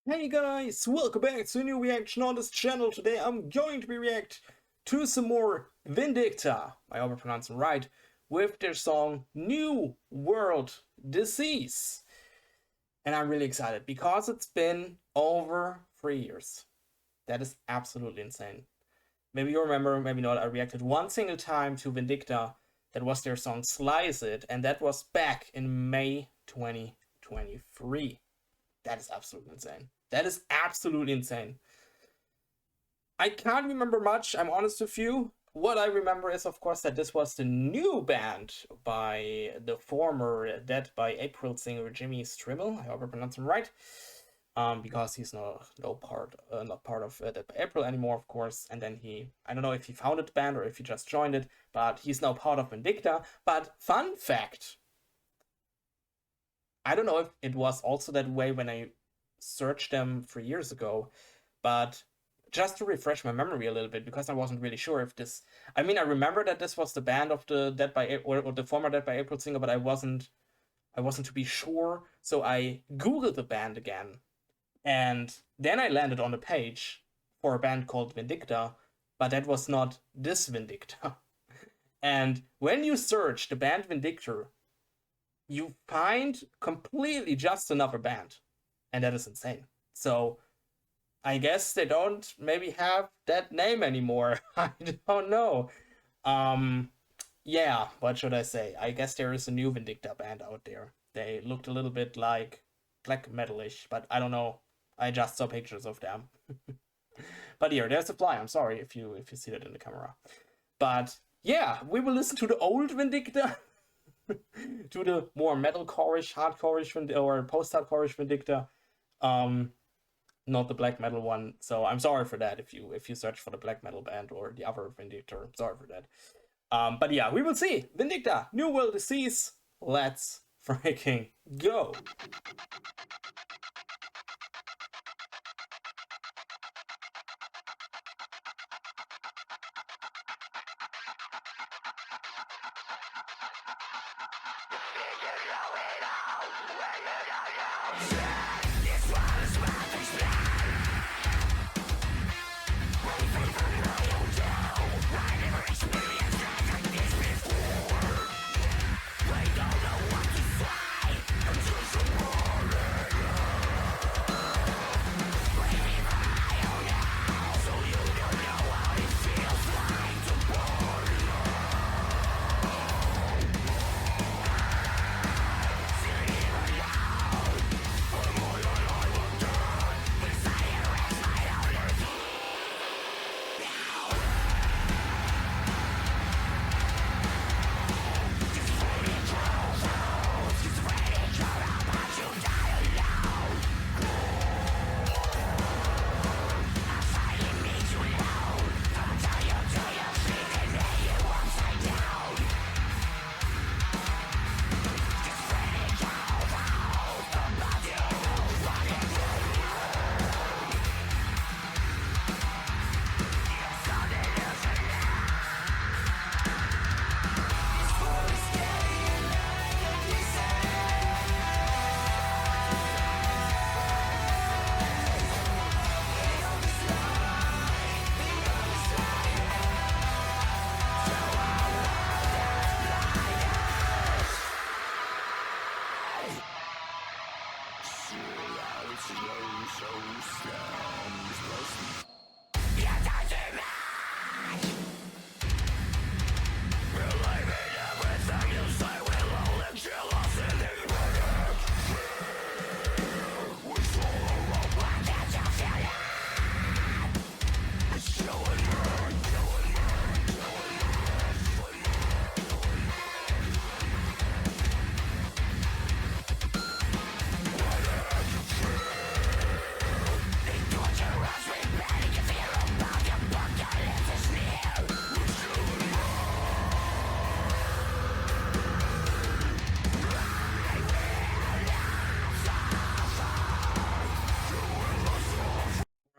Hey guys, welcome back to a new reaction on this channel. Today I'm going to be react to some more Vindicta, I hope I pronounced it right, with their song New World Disease. And I'm really excited because it's been over 3 years. That is absolutely insane. Maybe you remember, maybe not, I reacted one single time to Vindicta. That was their song Slice It, and that was back in May 2023. That is absolutely insane. That is absolutely insane. I can't remember much, I'm honest with you. What I remember is, of course, that this was the new band by the former Dead by April singer Jimmy Strimmel. I hope I pronounced him right. Because he's not part of Dead by April anymore, of course. And then I don't know if he founded the band or if he just joined it, but he's now part of Vindicta. But fun fact, I don't know if it was also that way when I searched them 3 years ago, but just to refresh my memory a little bit, because I wasn't really sure if this. I mean, I remember that this was the band of the Dead by April, or the former Dead by April singer, but I wasn't to be sure, so I googled the band again, and then I landed on a page for a band called Vindicta, but that was not this Vindicta. And when you search the band Vindicta, you find completely just another band, and that is insane. So I guess they don't maybe have that name anymore. I don't know. Yeah, what should I say? I guess there is a new Vindicta band out there. They looked a little bit like black metalish, but I don't know. I just saw pictures of them. But here, there's a fly. I'm sorry if you see that in the camera. But yeah, we will listen to the old Vindicta. To the more metalcore-ish, hardcore-ish, or post-hardcore-ish Vindicta. Not the black metal one. So I'm sorry for that if you search for the black metal band or the other Vindicta. I'm sorry for that. But yeah, we will see. Vindicta, New World Disease. Let's freaking go.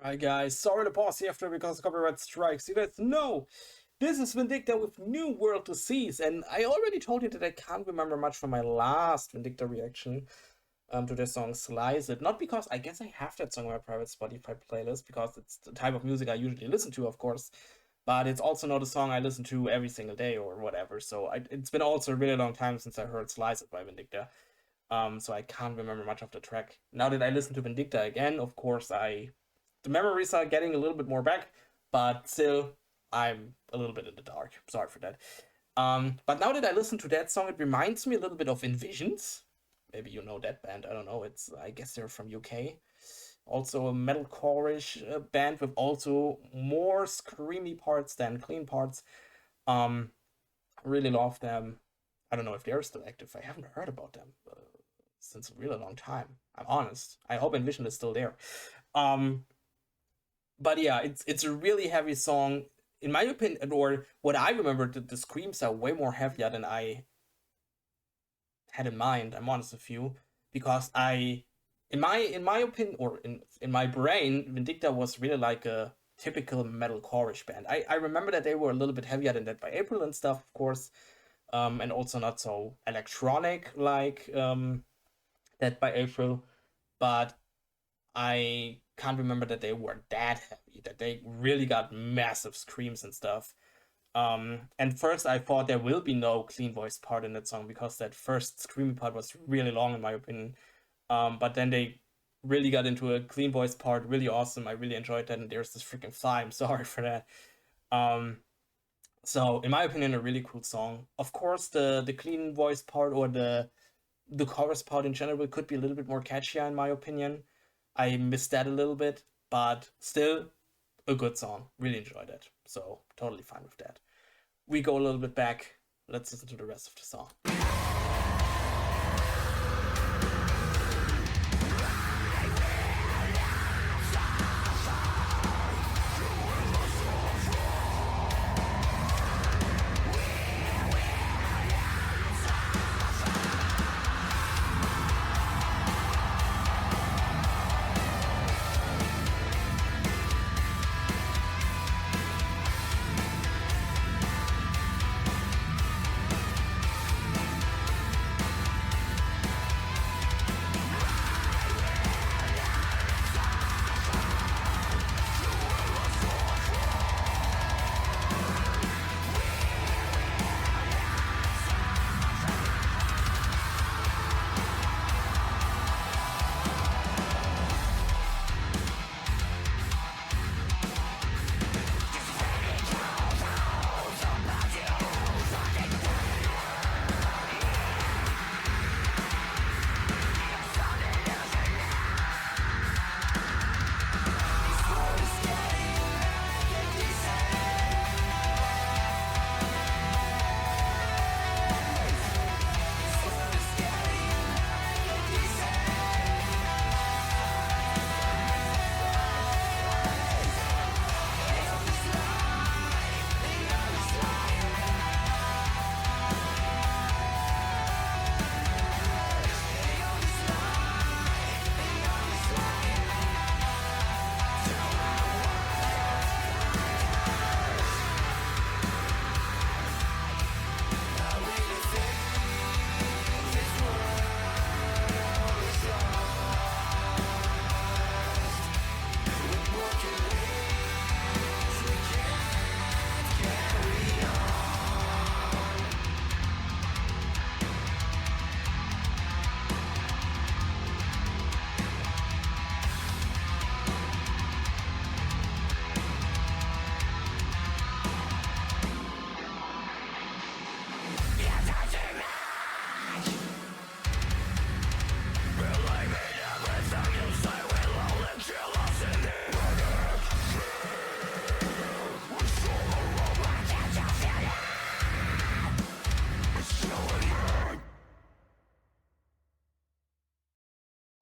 Alright guys, sorry to pause here after because of copyright strikes. You guys know this is Vindicta with New World Disease, and I already told you that I can't remember much from my last Vindicta reaction. to their song Slice It. Not because I guess I have that song on my private Spotify playlist, because it's the type of music I usually listen to, of course, but it's also not a song I listen to every single day or whatever. So it's been also a really long time since I heard Slice It by Vindicta. So I can't remember much of the track. Now that I listen to Vindicta again, of course, the memories are getting a little bit more back, but still, I'm a little bit in the dark. Sorry for that. But now that I listen to that song, it reminds me a little bit of Envisions. Maybe you know that band. I don't know. I guess they're from UK. Also a metalcore-ish band with also more screamy parts than clean parts. Um, really love them. I don't know if they're still active. I haven't heard about them since a really long time. I'm honest. I hope Envision is still there. Um, but yeah, it's a really heavy song. In my opinion, or what I remember, the screams are way more heavier than I had in mind. I'm honest with you, because in my opinion, or in my brain, Vindicta was really like a typical metalcore-ish band. I remember that they were a little bit heavier than that by April and stuff, of course, and also not so electronic like that by April, but I can't remember that they were that heavy, that they really got massive screams and stuff. And first I thought there will be no clean voice part in that song, because that first screamy part was really long in my opinion. But then they really got into a clean voice part, really awesome. I really enjoyed that, and there's this freaking fly. I'm sorry for that. Um, so in my opinion, a really cool song. Of course, the clean voice part, or the chorus part in general, could be a little bit more catchier in my opinion. I missed that a little bit, but still a good song. Really enjoyed it. So totally fine with that. We go a little bit back. Let's listen to the rest of the song.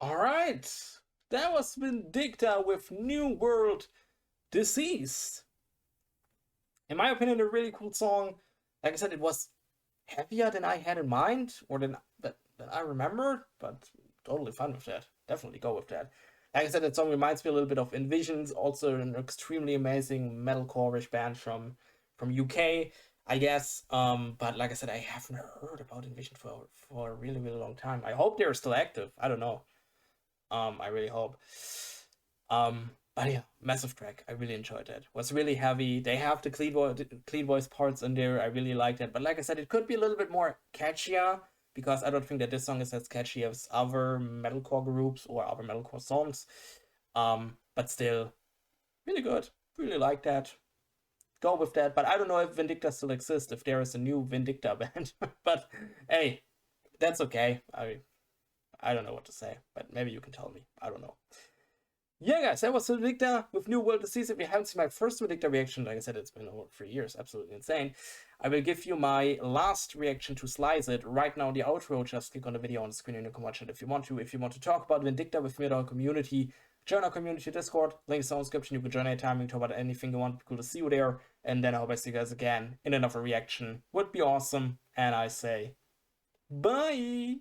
All right, that was Vindicta with New World Disease. In my opinion, a really cool song. Like I said, it was heavier than I had in mind, or than I remembered, but totally fine with that. Definitely go with that. Like I said, that song reminds me a little bit of Envisions, also an extremely amazing metalcore-ish band from UK. I guess. But like I said, I haven't heard about Invasion for a really, really long time. I hope they're still active. I don't know. I really hope. But yeah, massive track. I really enjoyed it. Was really heavy. They have the clean voice parts in there. I really liked it. But like I said, it could be a little bit more catchier because I don't think that this song is as catchy as other metalcore groups or other metalcore songs. But still, really good. Really like that. Go with that. But I don't know if Vindicta still exists, if there is a new Vindicta band. But hey, that's okay. I don't know what to say, but maybe you can tell me. I don't know. Yeah, guys, that was Vindicta with New World Disease. If you haven't seen my first Vindicta reaction, like I said, it's been over 3 years. Absolutely insane. I will give you my last reaction to Slice It right now in the outro. Just click on the video on the screen and you can watch it if you want to. If you want to talk about Vindicta with me or our community, join our community Discord. Links in the description. You can join anytime. You can talk about anything you want. Cool to see you there. And then I hope I see you guys again in another reaction. Would be awesome. And I say, bye!